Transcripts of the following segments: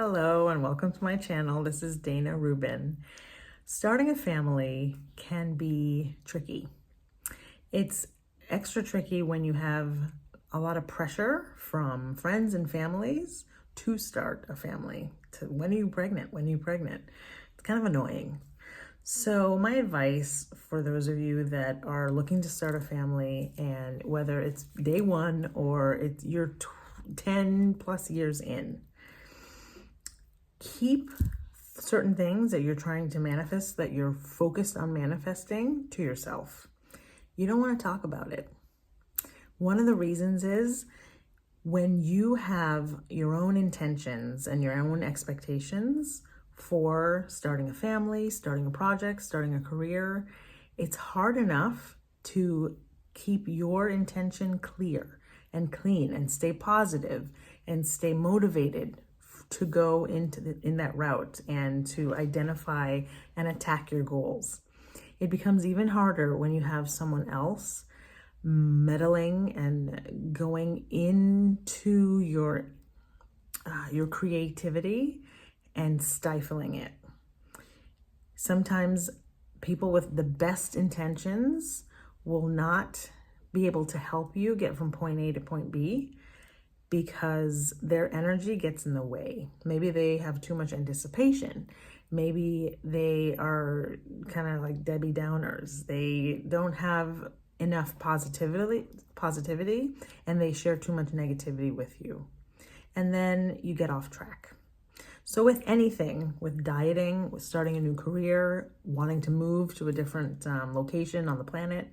Hello and welcome to my channel. This is Dayna Rubin. Starting a family can be tricky. It's extra tricky when you have a lot of pressure from friends and families to start a family. When are you pregnant? When are you pregnant? It's kind of annoying. So my advice for those of you that are looking to start a family, and whether it's day one or you're 10 plus years in, keep certain things that you're trying to manifest, that you're focused on manifesting, to yourself. You don't want to talk about it. One of the reasons is when you have your own intentions and your own expectations for starting a family, starting a project, starting a career, it's hard enough to keep your intention clear and clean and stay positive and stay motivated to go in that route and to identify and attack your goals. It becomes even harder when you have someone else meddling and going into your creativity and stifling it. Sometimes people with the best intentions will not be able to help you get from point A to point B because their energy gets in the way. Maybe they have too much anticipation. Maybe they are kind of like Debbie Downers. They don't have enough positivity, and they share too much negativity with you. And then you get off track. So with anything, with dieting, with starting a new career, wanting to move to a different location on the planet,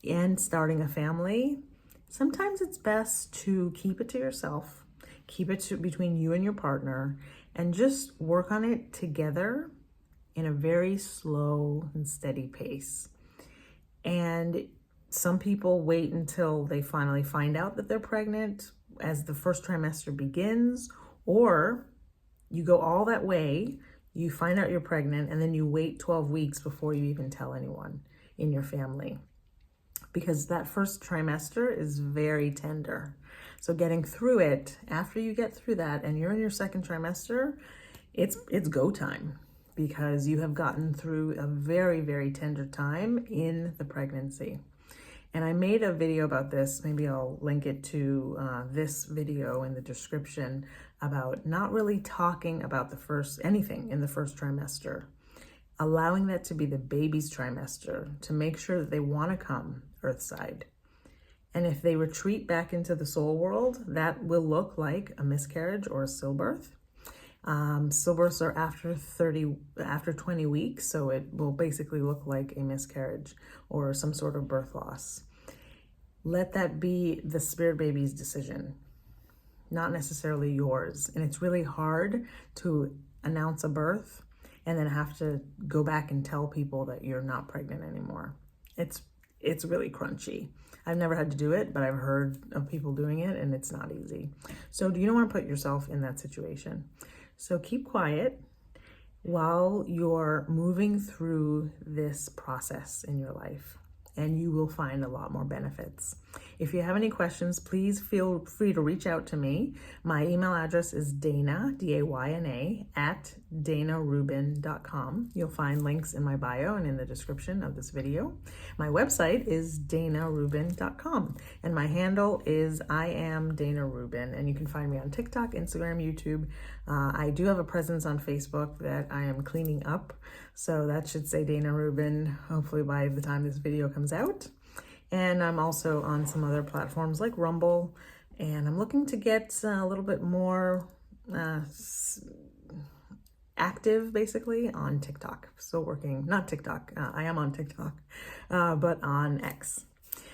and starting a family, sometimes it's best to keep it to yourself, keep it between you and your partner, and just work on it together in a very slow and steady pace. And some people wait until they finally find out that they're pregnant as the first trimester begins, or you go all that way, you find out you're pregnant, and then you wait 12 weeks before you even tell anyone in your family, because that first trimester is very tender. So getting through it, after you get through that and you're in your second trimester, it's go time, because you have gotten through a very, very tender time in the pregnancy. And I made a video about this. Maybe I'll link it to this video in the description, about not really talking about anything in the first trimester, allowing that to be the baby's trimester, to make sure that they want to come earthside. And if they retreat back into the soul world, that will look like a miscarriage or a stillbirth. Stillbirths are after 20 weeks, so it will basically look like a miscarriage or some sort of birth loss. Let that be the spirit baby's decision, not necessarily yours. And it's really hard to announce a birth and then have to go back and tell people that you're not pregnant anymore. It's really crunchy. I've never had to do it, but I've heard of people doing it, and it's not easy. So you don't want to put yourself in that situation. So keep quiet while you're moving through this process in your life, and you will find a lot more benefits. If you have any questions, please feel free to reach out to me. My email address is Dayna, D-A-Y-N-A, @daynarubin.com. You'll find links in my bio and in the description of this video. My website is daynarubin.com, and my handle is I am Dayna Rubin, and you can find me on TikTok, Instagram, YouTube. I do have a presence on Facebook that I am cleaning up, so that should say Dayna Rubin, hopefully by the time this video comes out. And I'm also on some other platforms like Rumble, and I'm looking to get a little bit more active, basically, on TikTok. Still working, not TikTok, I am on TikTok, but on X.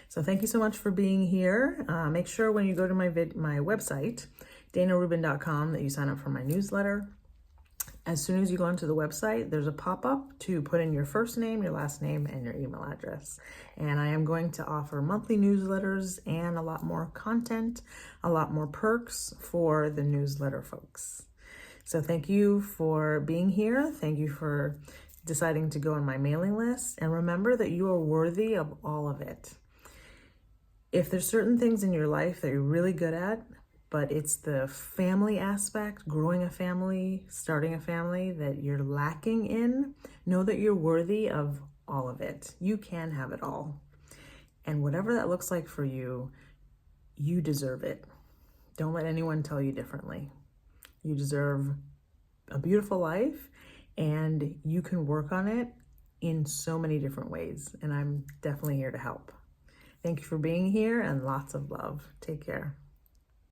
So thank you so much for being here. Make sure when you go to my website, daynarubin.com, that you sign up for my newsletter. As soon as you go onto the website, there's a pop-up to put in your first name, your last name, and your email address. And I am going to offer monthly newsletters and a lot more content, a lot more perks for the newsletter folks. So thank you for being here. Thank you for deciding to go on my mailing list. And remember that you are worthy of all of it. If there's certain things in your life that you're really good at, but it's the family aspect, growing a family, starting a family that you're lacking in. Know that you're worthy of all of it. You can have it all. And whatever that looks like for you, you deserve it. Don't let anyone tell you differently. You deserve a beautiful life, and you can work on it in so many different ways. And I'm definitely here to help. Thank you for being here, and lots of love. Take care.